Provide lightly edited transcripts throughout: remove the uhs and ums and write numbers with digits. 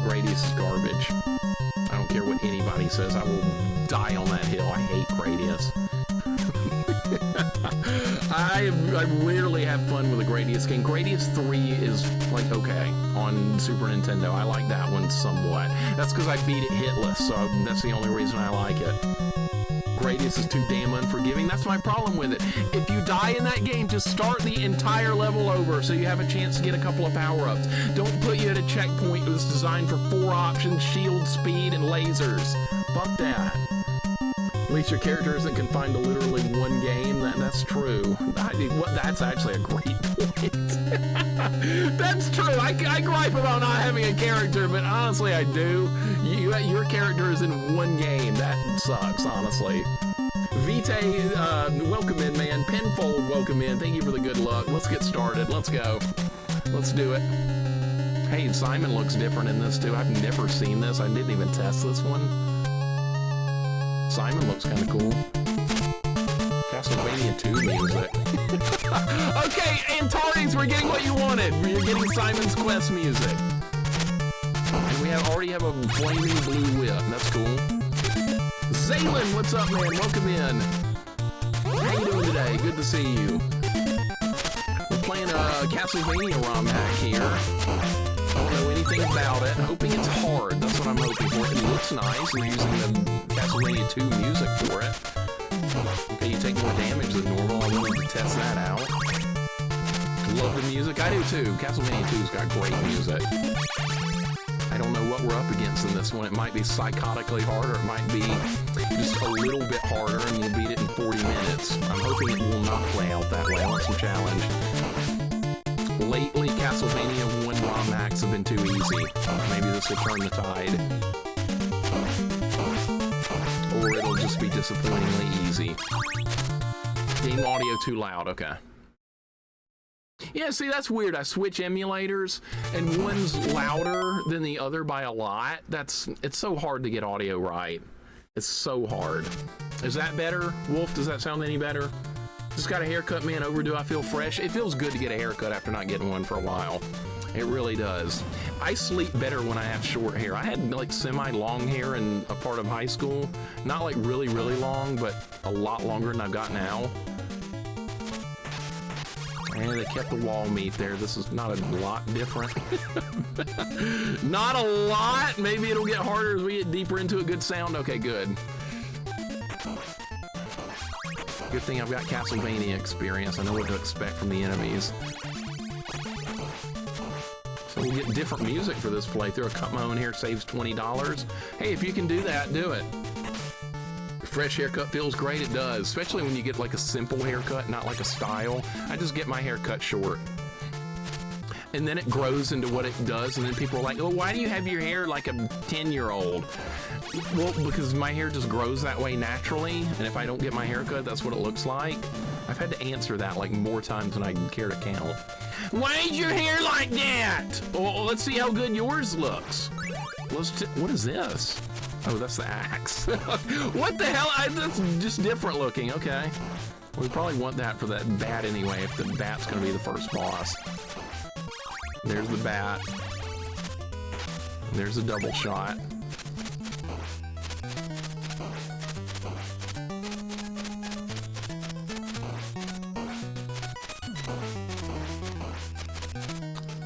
Gradius is garbage. I don't care what anybody says. I will die on that hill. I hate Gradius. I rarely have fun with a Gradius game. Gradius 3 is, like, okay on Super Nintendo. I like that one somewhat. That's because I beat it hitless, so that's the only reason I like it. Gradius is too damn unforgiving. That's my problem with it. If you die in that game, just start the entire level over so you have a chance to get a couple of power-ups. Don't put you at a checkpoint that was designed for 4 options, shield, speed, and lasers. Fuck that. At least your character isn't confined to literally one game. That's true. That's actually a great point. That's true. I gripe about not having a character, but honestly, I do. Your character is in one game. That sucks, honestly. Vitae, welcome in, man. Penfold, welcome in. Thank you for the good luck. Let's get started. Let's go. Let's do it. Hey, Simon looks different in this, too. I've never seen this. I didn't even test this one. Simon looks kind of cool. Castlevania 2 music. Okay, Antares, we're getting what you wanted. We're getting Simon's Quest music. And we already have a flaming blue whip. That's cool. Zaylin, what's up, man? Welcome in. How you doing today? Good to see you. We're playing a Castlevania romhack here. Don't know anything about it. Hoping it's hard. That's what I'm hoping for. It looks nice. We're using the Castlevania 2 music for it. Okay, you take more damage than normal. I wanted to test that out. Love the music. I do too. Castlevania 2's got great music. I don't know what we're up against in this one. It might be psychotically hard, or it might be just a little bit harder, and we'll beat it in 40 minutes. I'm hoping it will not play out that way. I want some challenge. Lately, Castlevania 1 romhacks have been too easy. Maybe this will turn the tide. Or it'll just be disappointingly easy. Game audio too loud, okay. Yeah, see, that's weird. I switch emulators, and one's louder than the other by a lot. It's so hard to get audio right. It's so hard. Is that better? Wolf, does that sound any better? Just got a haircut, man. Overdue, I feel fresh. It feels good to get a haircut after not getting one for a while. It really does. I sleep better when I have short hair. I had like semi-long hair in a part of high school. Not like really, really long, but a lot longer than I've got now. And they kept the wall meat there. This is not a lot different. Not a lot. Maybe it'll get harder as we get deeper into a good sound. Okay, good. Good thing I've got Castlevania experience. I know what to expect from the enemies. So we'll get different music for this playthrough. A cut my own hair saves $20. Hey, if you can do that, do it. Fresh haircut feels great. It does, especially when you get like a simple haircut, not like a style. I just get my hair cut short. And then it grows into what it does, and then people are like, oh, why do you have your hair like a 10-year-old? Well, because my hair just grows that way naturally, and if I don't get my hair cut, that's what it looks like. I've had to answer that like more times than I care to count. Why is your hair like that? Well, let's see how good yours looks. What is this? Oh, that's the axe. What the hell? That's just different looking. Okay. We probably want that for that bat anyway, if the bat's going to be the first boss. There's the bat. There's a double shot.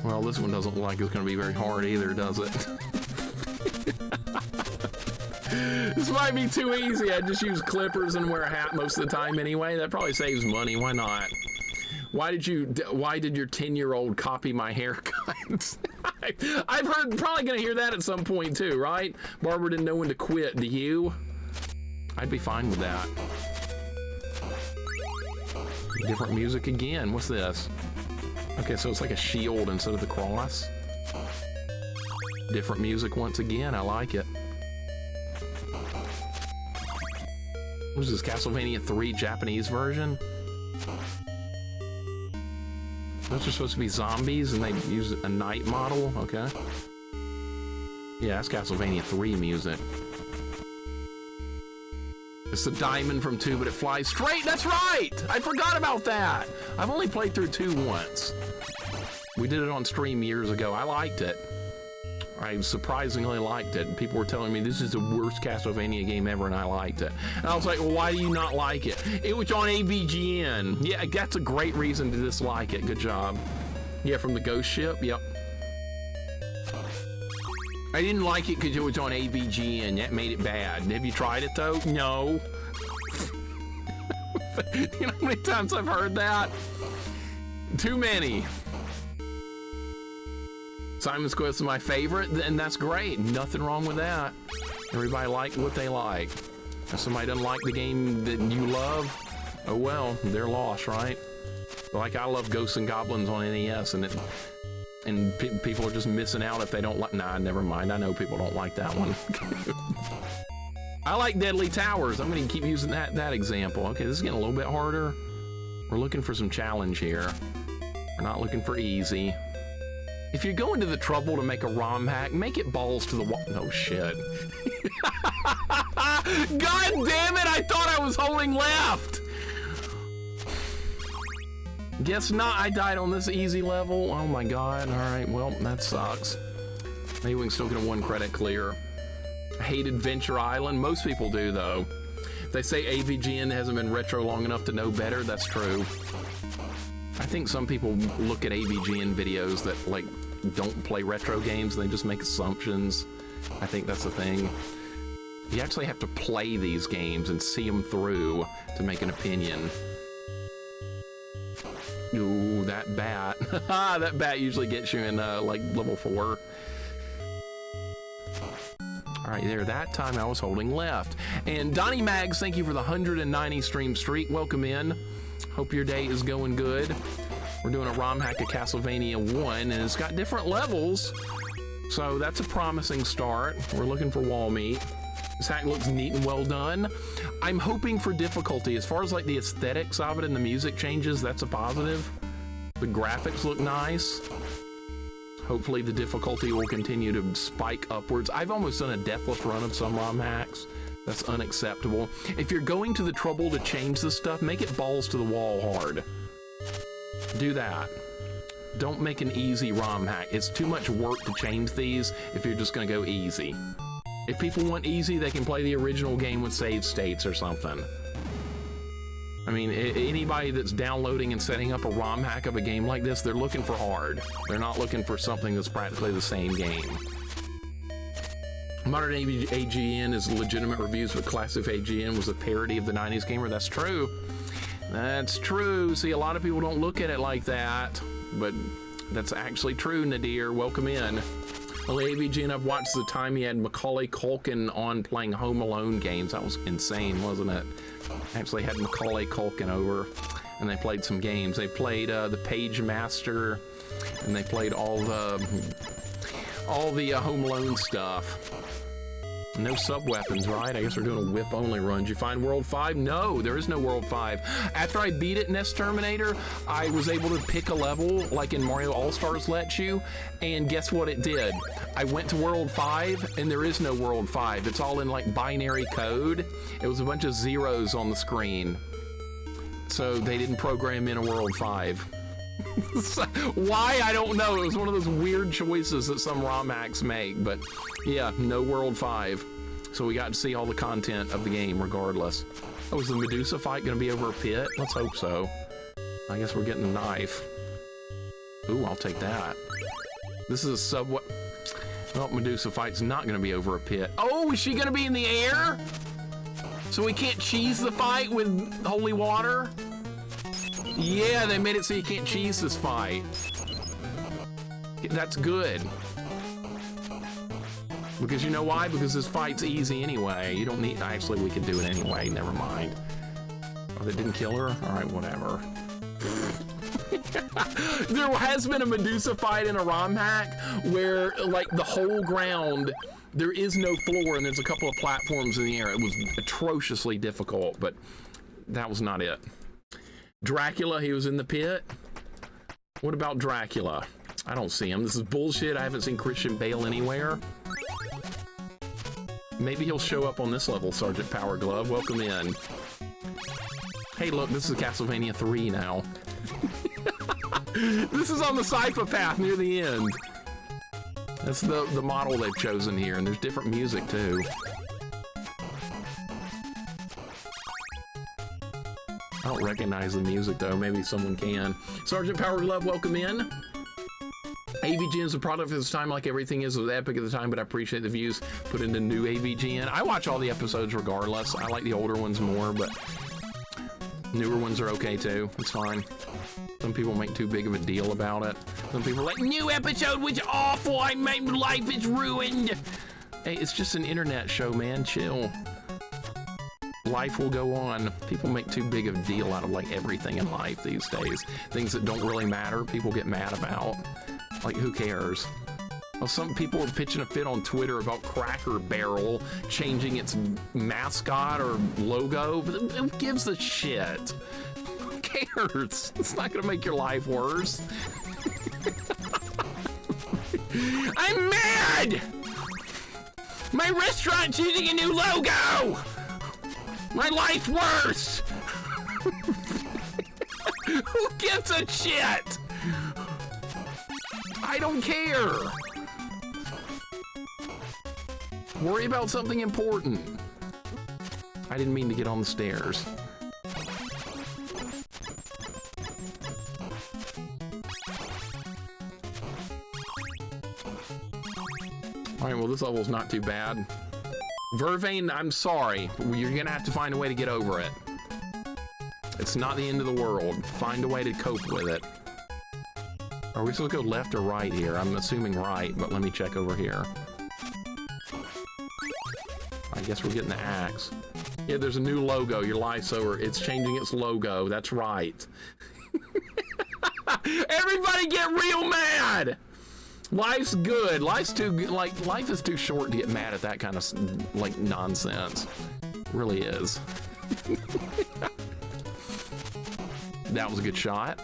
Well, this one doesn't look like it's going to be very hard either, does it? This might be too easy. I just use clippers and wear a hat most of the time anyway. That probably saves money. Why not? Why did your 10-year-old copy my haircut? I've heard, probably gonna hear that at some point too, right? Barbara didn't know when to quit. Do you? I'd be fine with that. Different music again. What's this? Okay, so it's like a shield instead of the cross. Different music once again. I like it. What is this, Castlevania 3 Japanese version? Those are supposed to be zombies and they use a night model? Okay. Yeah, that's Castlevania 3 music. It's the diamond from 2, but it flies straight. That's right! I forgot about that. I've only played through 2 once. We did it on stream years ago. I liked it. I surprisingly liked it. People were telling me this is the worst Castlevania game ever, and I liked it. And I was like, well, why do you not like it? It was on AVGN. Yeah, that's a great reason to dislike it. Good job. Yeah, from the ghost ship. Yep. I didn't like it because it was on AVGN. That made it bad. Have you tried it, though? No. You know how many times I've heard that? Too many. Simon's Quest is my favorite, and that's great. Nothing wrong with that. Everybody likes what they like. If somebody doesn't like the game that you love, oh well, they're lost, right? Like I love Ghosts and Goblins on NES, and people are just missing out if they don't like. Nah, never mind. I know people don't like that one. I like Deadly Towers. I'm going to keep using that example. Okay, this is getting a little bit harder. We're looking for some challenge here. We're not looking for easy. If you're going to the trouble to make a ROM hack, make it balls to the wall. Oh, shit. God damn it, I thought I was holding left. Guess not, I died on this easy level. Oh my God, all right, well, that sucks. Maybe we can still get a 1 credit clear. I hate Adventure Island, most people do though. They say AVGN hasn't been retro long enough to know better, that's true. I think some people look at AVGN videos that like don't play retro games, they just make assumptions. I think that's the thing. You actually have to play these games and see them through to make an opinion. Ooh, that bat. That bat usually gets you in like level 4. All right, there, that time I was holding left. And Donnie Mags, thank you for the 190 stream streak. Welcome in. Hope your day is going good. We're doing a ROM hack of Castlevania 1, and it's got different levels. So that's a promising start. We're looking for wall meat. This hack looks neat and well done. I'm hoping for difficulty. As far as like the aesthetics of it and the music changes, that's a positive. The graphics look nice. Hopefully the difficulty will continue to spike upwards. I've almost done a deathless run of some ROM hacks. That's unacceptable. If you're going to the trouble to change this stuff, make it balls to the wall hard. Do that. Don't make an easy ROM hack. It's too much work to change these if you're just gonna go easy. If people want easy, they can play the original game with save states or something. I mean, anybody that's downloading and setting up a ROM hack of a game like this, they're looking for hard. They're not looking for something that's practically the same game. Modern AGN is legitimate reviews, but classic AGN was a parody of the 90s gamer. That's true. That's true. See, a lot of people don't look at it like that, but that's actually true, Nadir. Welcome in. Well, AVGN, I've watched the time he had Macaulay Culkin on playing Home Alone games. That was insane, wasn't it? Actually had Macaulay Culkin over, and they played some games. They played the Page Master, and they played all the Home Alone stuff. No sub-weapons, right? I guess we're doing a whip-only run. Did you find World 5? No, there is no World 5. After I beat it, NES Terminator, I was able to pick a level, like in Mario All-Stars lets you, and guess what it did? I went to World 5, and there is no World 5. It's all in, like, binary code. It was a bunch of zeros on the screen. So they didn't program in a World 5. Why? I don't know. It was one of those weird choices that some ROM hacks make, but yeah, no World 5. So we got to see all the content of the game regardless. Oh, is the Medusa fight going to be over a pit? Let's hope so. I guess we're getting the knife. Ooh, I'll take that. This is a subway. Well, Medusa fight's not going to be over a pit. Oh, is she going to be in the air? So we can't cheese the fight with holy water? Yeah, they made it so you can't cheese this fight. That's good. Because you know why? Because this fight's easy anyway. You don't need... Actually, we can do it anyway. Never mind. Oh, they didn't kill her? All right, whatever. There has been a Medusa fight in a ROM hack where, like, the whole ground, there is no floor and there's a couple of platforms in the air. It was atrociously difficult, but that was not it. Dracula, he was in the pit. What about Dracula? I don't see him. This is bullshit. I haven't seen Christian Bale anywhere. Maybe he'll show up on this level, Sergeant Power Glove. Welcome in. Hey, look, this is Castlevania 3 now. This is on the Cypher path near the end. That's the model they've chosen here, and there's different music too. I don't recognize the music though, maybe someone can. Sergeant Power Glove, welcome in. AVGN is a product of its time like everything is. It was epic at the time, but I appreciate the views put into new AVGN. I watch all the episodes regardless. I like the older ones more, but newer ones are okay too. It's fine. Some people make too big of a deal about it. Some people are like, new episode was awful, my life is ruined. Hey, it's just an internet show, man, chill. Life will go on. People make too big of a deal out of like everything in life these days. Things that don't really matter, people get mad about. Like, who cares? Well, some people are pitching a fit on Twitter about Cracker Barrel changing its mascot or logo. Who gives a shit? Who cares? It's not gonna make your life worse. I'm mad! My restaurant's using a new logo! My life's worse! Who gives a shit? I don't care! Worry about something important. I didn't mean to get on the stairs. Alright, well this level's not too bad. Vervain, I'm sorry, but you're gonna have to find a way to get over it. It's not the end of the world. Find a way to cope with it. Are we supposed to go left or right here? I'm assuming right, but let me check over here. I guess we're getting the axe. Yeah, there's a new logo, your life's over. It's changing its logo, that's right. Everybody get real mad! Life's good. Life's too good. Like, life is too short to get mad at that kind of, like, nonsense. It really is. That was a good shot.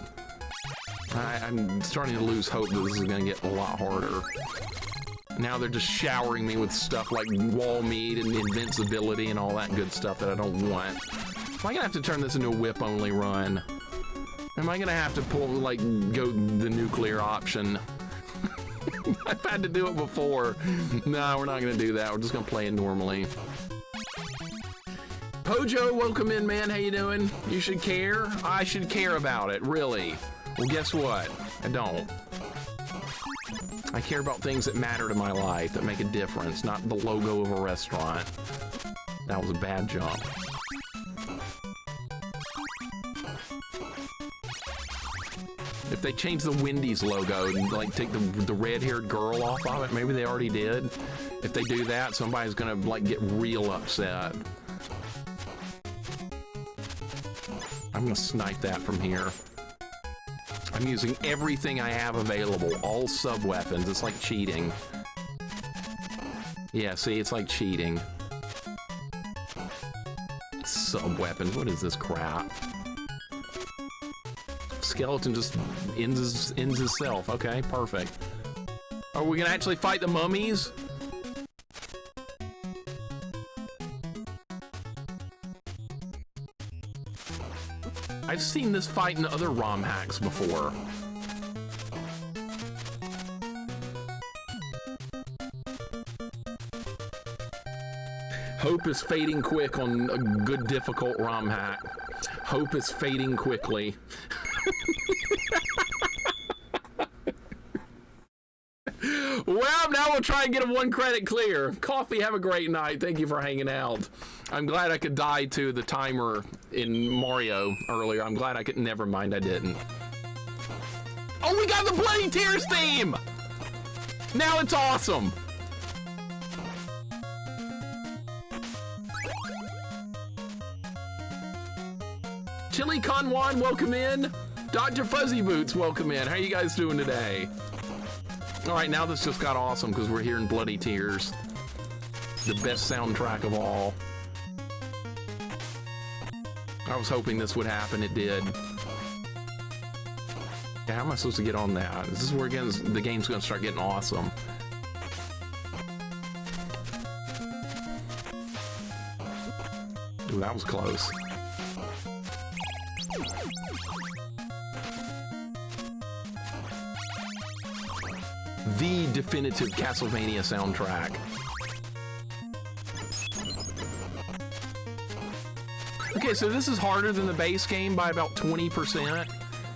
I'm starting to lose hope that this is going to get a lot harder. Now they're just showering me with stuff like wall meat and invincibility and all that good stuff that I don't want. Am I going to have to turn this into a whip-only run? Am I going to have to pull, like, go the nuclear option? I've had to do it before. No, we're not gonna do that. We're just gonna play it normally. Pojo, welcome in, man. How you doing? You should care? I should care about it, really. Well, guess what? I don't. I care about things that matter to my life, that make a difference, not the logo of a restaurant. That was a bad jump. If they change the Wendy's logo and like take the red-haired girl off of it, maybe they already did. If they do that, somebody's gonna like get real upset. I'm gonna snipe that from here. I'm using everything I have available, all sub-weapons. It's like cheating. Yeah, see, it's like cheating. Sub-weapons, what is this crap? Skeleton just ends himself. Okay, perfect. Are we gonna actually fight the mummies? I've seen this fight in other ROM hacks before. Hope is fading quick on a good difficult ROM hack. Hope is fading quickly. Well, now we'll try and get a 1 credit clear. Coffee, have a great night. Thank you for hanging out. I'm glad I could die to the timer in Mario earlier. I'm glad I could. Never mind, I didn't. Oh, we got the Bloody Tears theme! Now it's awesome. Chili Conwan, welcome in. Dr. Fuzzy Boots, welcome in. How you guys doing today? All right, now this just got awesome because we're hearing Bloody Tears. The best soundtrack of all. I was hoping this would happen, it did. Yeah, how am I supposed to get on that? Is this where again the game's gonna start getting awesome? Ooh, that was close. the definitive Castlevania soundtrack. Okay, so this is harder than the base game by about 20%.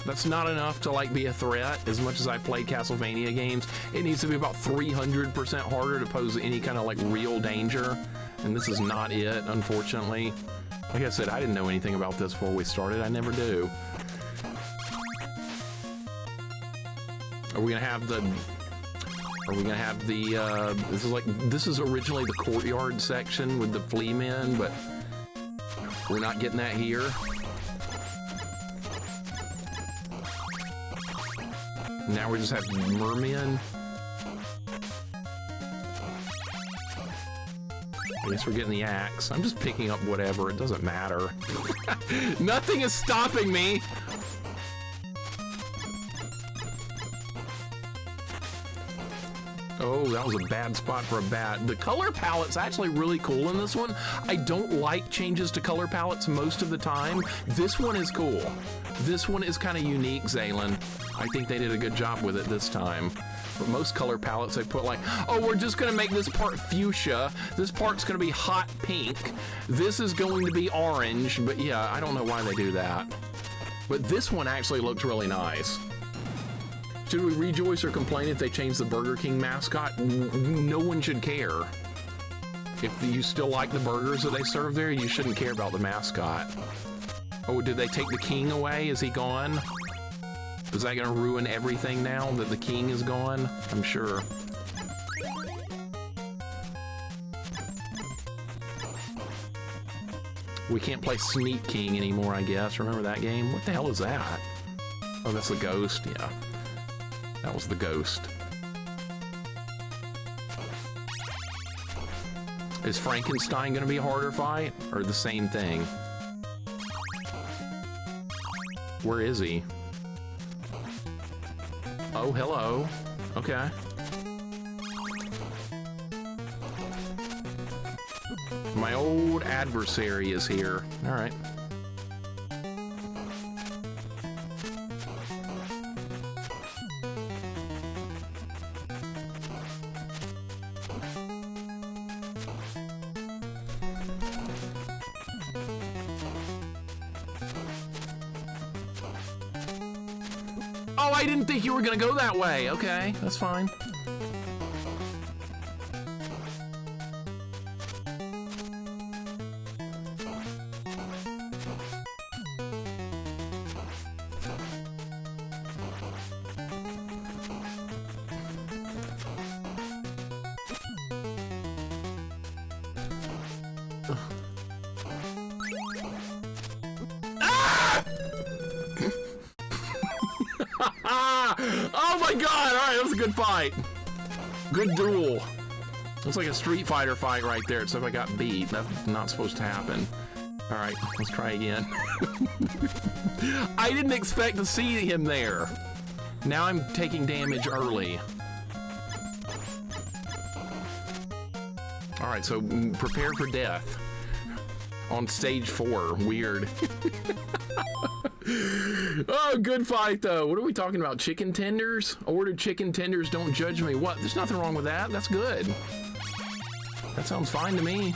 That's not enough to like be a threat. As much as I played Castlevania games, it needs to be about 300% harder to pose any kind of like real danger. And this is not it, unfortunately. Like I said, I didn't know anything about this before we started. I never do. Are we gonna have the? Are we gonna have the? This is originally the courtyard section with the flea men, but we're not getting that here. Now we just have mermen. I guess we're getting the axe. I'm just picking up whatever. It doesn't matter. Nothing is stopping me. Oh, that was a bad spot for a bat. The color palette's actually really cool in this one. I don't like changes to color palettes most of the time. This one is cool. This one is kind of unique, Zaylin. I think they did a good job with it this time. But most color palettes, they put like, oh, we're just gonna make this part fuchsia. This part's gonna be hot pink. This is going to be orange. But yeah, I don't know why they do that. But this one actually looks really nice. Should we rejoice or complain if they change the Burger King mascot? No one should care. If you still like the burgers that they serve there, you shouldn't care about the mascot. Oh, did they take the king away? Is he gone? Is that gonna ruin everything now that the king is gone? I'm sure. We can't play Sneak King anymore, I guess. Remember that game? What the hell is that? Oh, that's the ghost, yeah. That was the ghost. Is Frankenstein gonna be a harder fight? Or the same thing? Where is he? Oh, hello. Okay. My old adversary is here. All right. Oh, I didn't think you were gonna go that way. Okay, that's fine. Oh my god! Alright, that was a good fight. Good duel. Looks like a Street Fighter fight right there, except I got beat. That's not supposed to happen. Alright, let's try again. I didn't expect to see him there. Now I'm taking damage early. Alright, so prepare for death. On stage 4. Weird. Oh, good fight, though. What are we talking about? Chicken tenders? Ordered chicken tenders, don't judge me. What? There's nothing wrong with that. That's good. That sounds fine to me.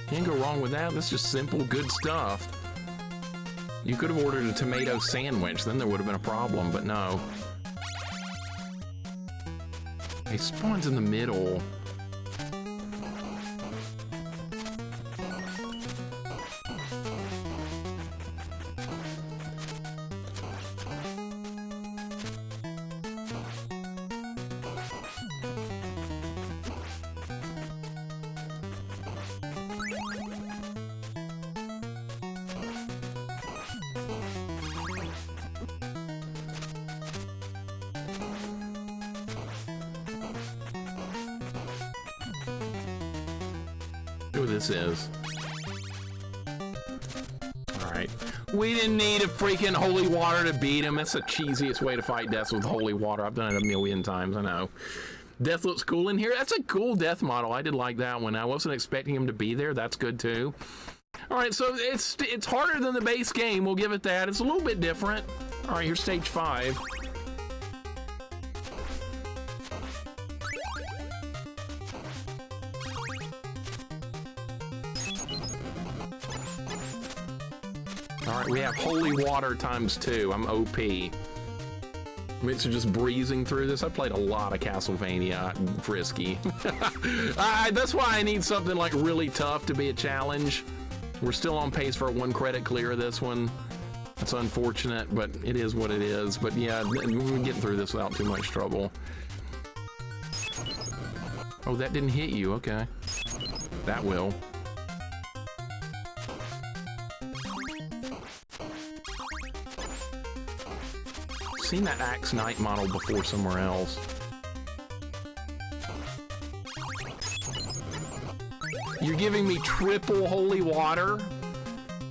Can't go wrong with that. That's just simple, good stuff. You could have ordered a tomato sandwich. Then there would have been a problem, but no. He spawns in the middle. Who this is. Alright. We didn't need a freaking holy water to beat him. That's the cheesiest way to fight deaths, with holy water. I've done it a million times, I know. Death looks cool in here. That's a cool death model. I did like that one. I wasn't expecting him to be there. That's good too. Alright, so it's harder than the base game. We'll give it that. It's a little bit different. Alright, here's stage 5. All right, we have holy water ×2. I'm OP. Mixer just breezing through this. I played a lot of Castlevania Frisky. That's why I need something like really tough to be a challenge. We're still on pace for a 1 credit clear of this one. That's unfortunate, but it is what it is. But yeah, we're getting through this without too much trouble. Oh, that didn't hit you. Okay. That will. Seen that Axe Knight model before somewhere else. You're giving me triple holy water?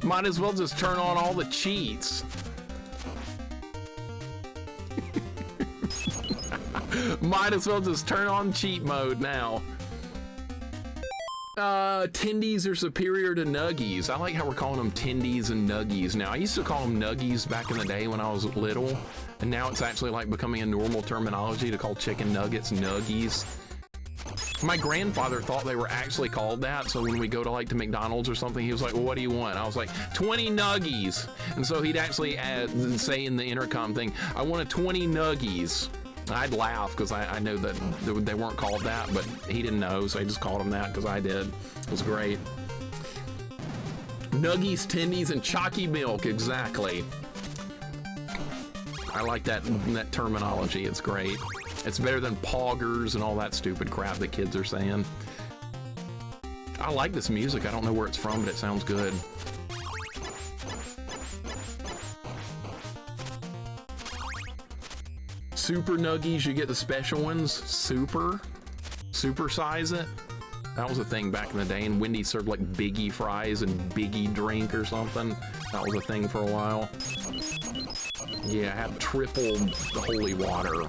Might as well just turn on all the cheats. Might as well just turn on cheat mode now. Tendies are superior to nuggies. I like how we're calling them tendies and nuggies now. I used to call them nuggies back in the day when I was little, and now it's actually like becoming a normal terminology to call chicken nuggets nuggies. My grandfather thought they were actually called that, so when we go to like to McDonald's or something, he was like, well, what do you want? I was like, 20 nuggies. And so he'd actually say in the intercom thing, I want a 20 nuggies. I'd laugh because I know that they weren't called that, but he didn't know, so I just called them that because I did. It was great. Nuggies, tendies, and chalky milk, exactly. I like that terminology. It's great. It's better than poggers and all that stupid crap that kids are saying. I like this music. I don't know where it's from, but it sounds good. Super nuggies, you get the special ones. Super size it. That was a thing back in the day, and Wendy served like Biggie fries and Biggie drink or something. That was a thing for a while. Yeah, I had triple the holy water.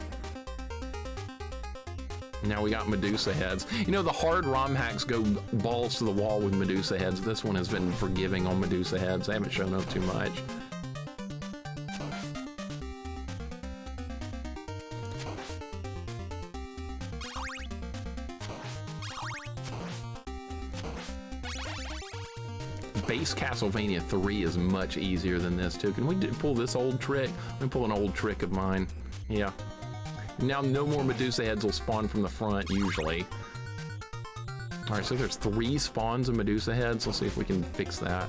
Now we got Medusa heads. You know, the hard ROM hacks go balls to the wall with Medusa heads. This one has been forgiving on Medusa heads. They haven't shown up too much. Base Castlevania 3 is much easier than this too. Can we pull this old trick? Let me pull an old trick of mine. Yeah. Now no more Medusa heads will spawn from the front usually. All right, so there's 3 spawns of Medusa heads. Let's see if we can fix that.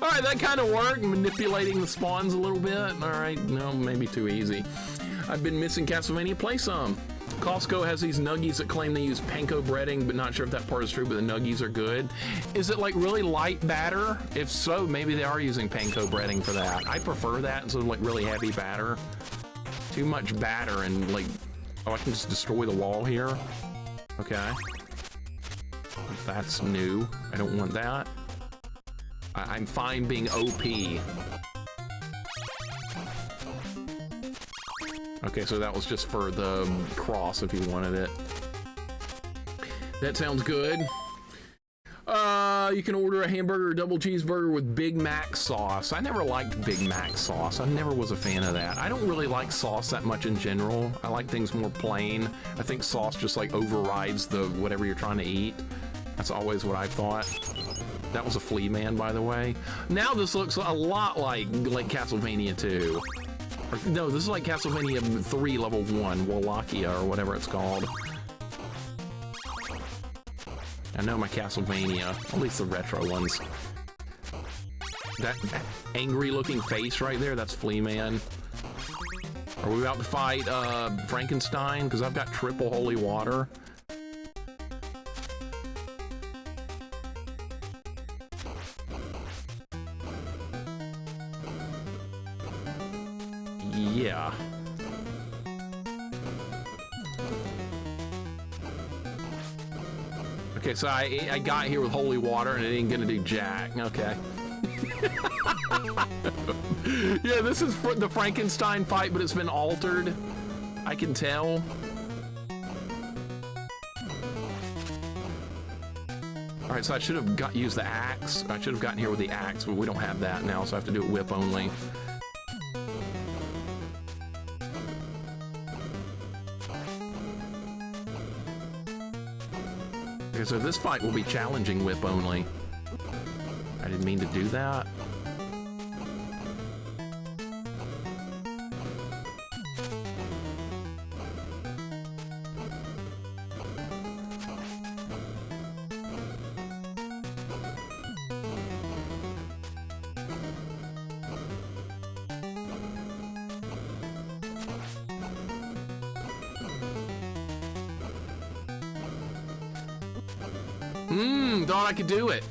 All right, that kind of worked, manipulating the spawns a little bit. All right, no, maybe too easy. I've been missing Castlevania Play Some. Costco has these nuggies that claim they use panko breading, but not sure if that part is true, but the nuggies are good. Is it like really light batter? If so, maybe they are using panko breading for that. I prefer that instead of like really heavy batter. Too much batter and like, oh, I can just destroy the wall here. Okay. That's new. I don't want that. I'm fine being OP. Okay, so that was just for the cross if you wanted it. That sounds good. You can order a hamburger or double cheeseburger with Big Mac sauce. I never liked Big Mac sauce. I never was a fan of that. I don't really like sauce that much in general. I like things more plain. I think sauce just like overrides the whatever you're trying to eat. That's always what I thought. That was a Flea Man, by the way. Now this looks a lot like Castlevania 2. Or, no, this is like Castlevania 3 level 1, Wallachia, or whatever it's called. I know my Castlevania, at least the retro ones. That angry looking face right there, that's Flea Man. Are we about to fight Frankenstein? Because I've got triple holy water. Yeah. Okay, so I got here with holy water and it ain't gonna do jack. Okay. Yeah, this is for the Frankenstein fight, but it's been altered. I can tell. All right, so I should have used the axe. I should have gotten here with the axe, but we don't have that now, so I have to do it whip only. Okay, so this fight will be challenging whip only. I didn't mean to do that. Thought I could do it.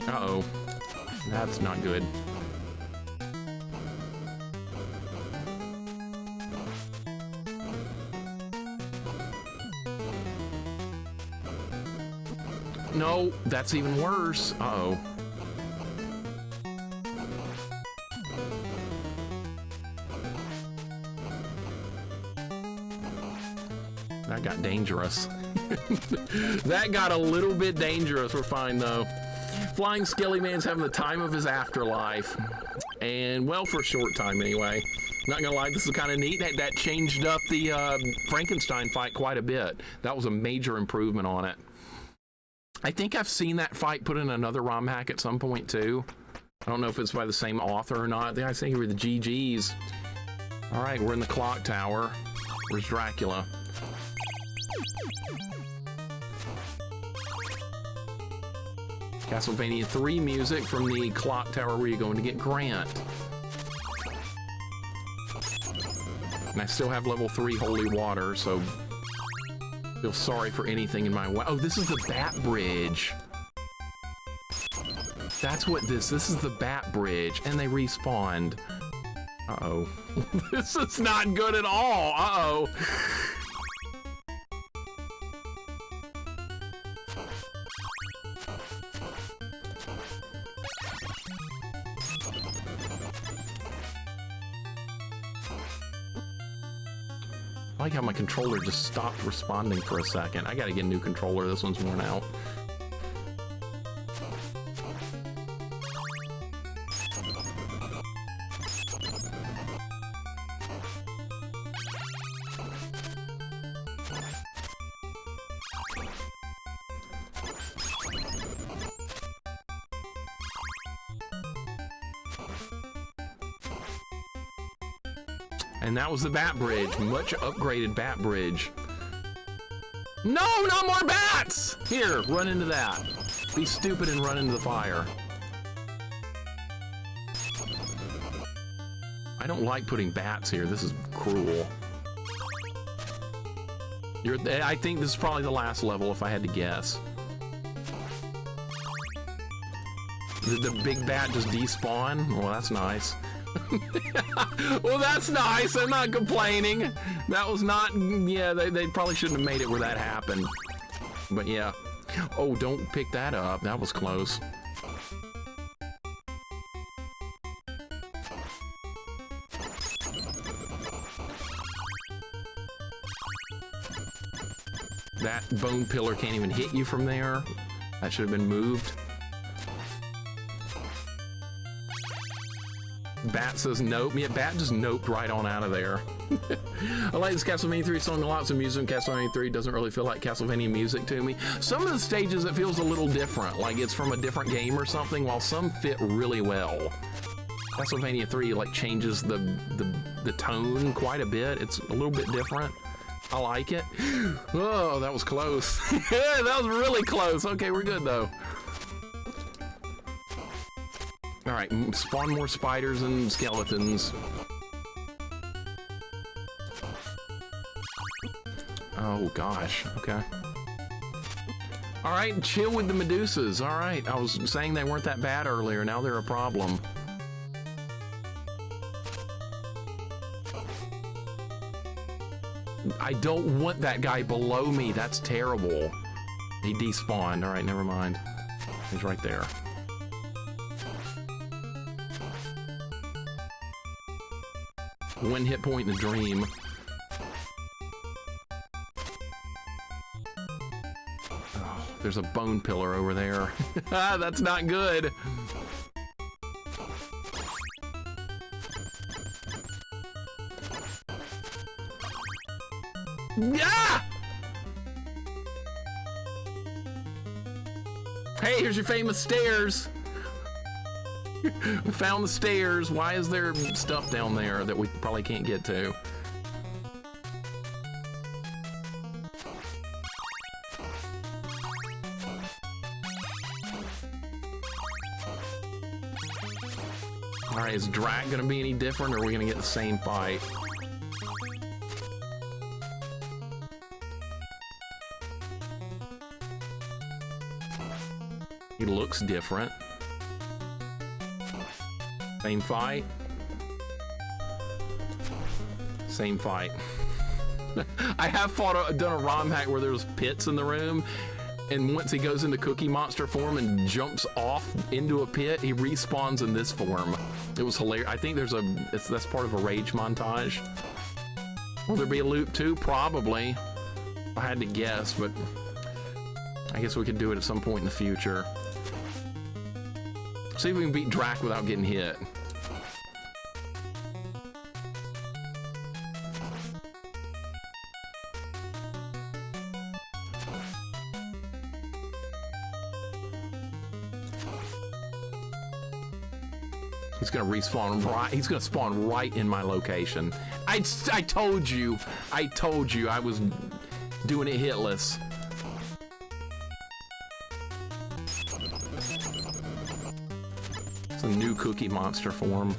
Uh-oh. That's not good. No, that's even worse. Uh-oh. That got dangerous. That got a little bit dangerous. We're fine, though. Flying Skelly Man's having the time of his afterlife. And, well, for a short time, anyway. Not gonna lie, this is kind of neat. That changed up the Frankenstein fight quite a bit. That was a major improvement on it. I think I've seen that fight put in another ROM hack at some point, too. I don't know if it's by the same author or not. I think it were the GGs. All right, we're in the clock tower. Where's Dracula? Castlevania 3 music from the clock tower where you're going to get Grant. And I still have level 3 holy water, so feel sorry for anything in my way. Oh, this is the Bat Bridge. That's what this is the Bat Bridge, and they respawned. Uh-oh. This is not good at all. Uh-oh. I like how my controller just stopped responding for a second. I gotta get a new controller. This one's worn out. And that was the Bat Bridge. Much upgraded Bat Bridge. No, not more bats! Here, run into that. Be stupid and run into the fire. I don't like putting bats here. This is cruel. I think this is probably the last level if I had to guess. Did the big bat just despawn? Well, that's nice. Well, that's nice. I'm not complaining. That was not... Yeah, they probably shouldn't have made it where that happened. But yeah. Oh, don't pick that up. That was close. That bone pillar can't even hit you from there. That should have been moved. Bat says nope. Yeah, Bat just noped right on out of there. I like this Castlevania 3 song a lot. Some music in Castlevania 3 doesn't really feel like Castlevania music to me. Some of the stages it feels a little different, like it's from a different game or something, while some fit really well. Castlevania 3 like changes the tone quite a bit. It's a little bit different. I like it. Oh, that was close. Yeah, that was really close. Okay, we're good though. All right, spawn more spiders and skeletons. Oh gosh, okay. All right, chill with the Medusas. All right, I was saying they weren't that bad earlier. Now they're a problem. I don't want that guy below me. That's terrible. He despawned. All right, never mind. He's right there. One hit point in a dream. Oh, there's a bone pillar over there. That's not good. Yeah! Hey, here's your famous stairs. We found the stairs. Why is there stuff down there that we probably can't get to? All right, is drag gonna be any different, or are we gonna get the same fight? He looks different. Same fight. Same fight. I have done a ROM hack where there's pits in the room, and once he goes into Cookie Monster form and jumps off into a pit, he respawns in this form. It was hilarious. I think that's part of a rage montage. Will there be a loop too? Probably. I had to guess, but I guess we could do it at some point in the future. See if we can beat Drac without getting hit. He's gonna respawn right. He's gonna spawn right in my location. I told you. I told you I was doing it hitless. It's a new Cookie Monster form.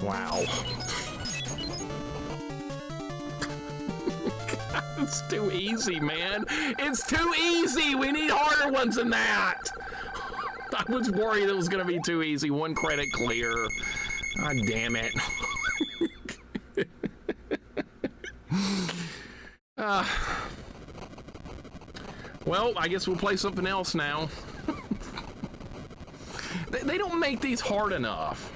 Wow. It's too easy, man. It's too easy. We need harder ones than that. I was worried it was going to be too easy. One credit clear. God damn it. Well, I guess we'll play something else now. They don't make these hard enough.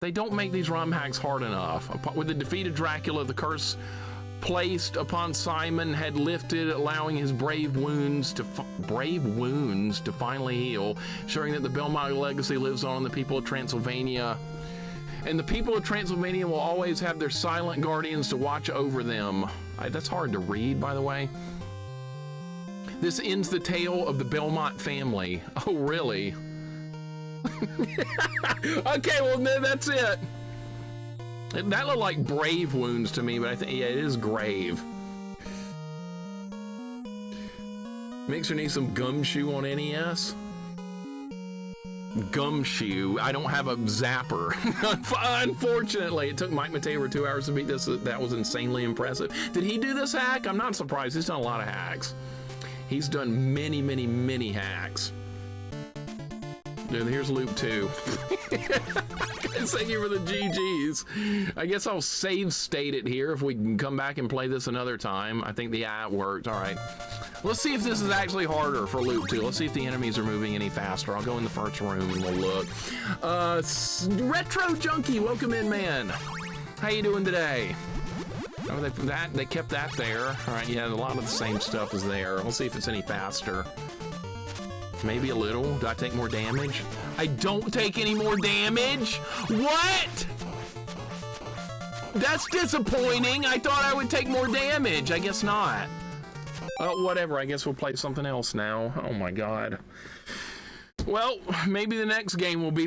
They don't make these ROM hacks hard enough. With the defeat of Dracula, the curse placed upon Simon had lifted, allowing his brave wounds to finally heal, showing that the Belmont legacy lives on in the people of Transylvania. And the people of Transylvania will always have their silent guardians to watch over them. That's hard to read, by the way. This ends the tale of the Belmont family. Oh, really? Okay, well, that's it. That looked like brave wounds to me, but I think, yeah, it is grave. Mixer needs some gumshoe on NES. Gumshoe. I don't have a zapper. Unfortunately, it took Mike Mateo 2 hours to beat this. That was insanely impressive. Did he do this hack? I'm not surprised. He's done a lot of hacks. He's done many, many, many hacks. Dude, here's loop 2. Thank you for the GGs. I guess I'll save state it here if we can come back and play this another time. I think it worked. All right. Let's see if this is actually harder for loop 2. Let's see if the enemies are moving any faster. I'll go in the first room and we'll look. Retro Junkie, welcome in, man. How you doing today? Oh, they kept that there. All right, yeah, a lot of the same stuff is there. We'll see if it's any faster. Maybe a little. Do I take more damage? I don't take any more damage? What? That's disappointing. I thought I would take more damage. I guess not. Whatever. I guess we'll play something else now. Oh my god. Well, maybe the next game will be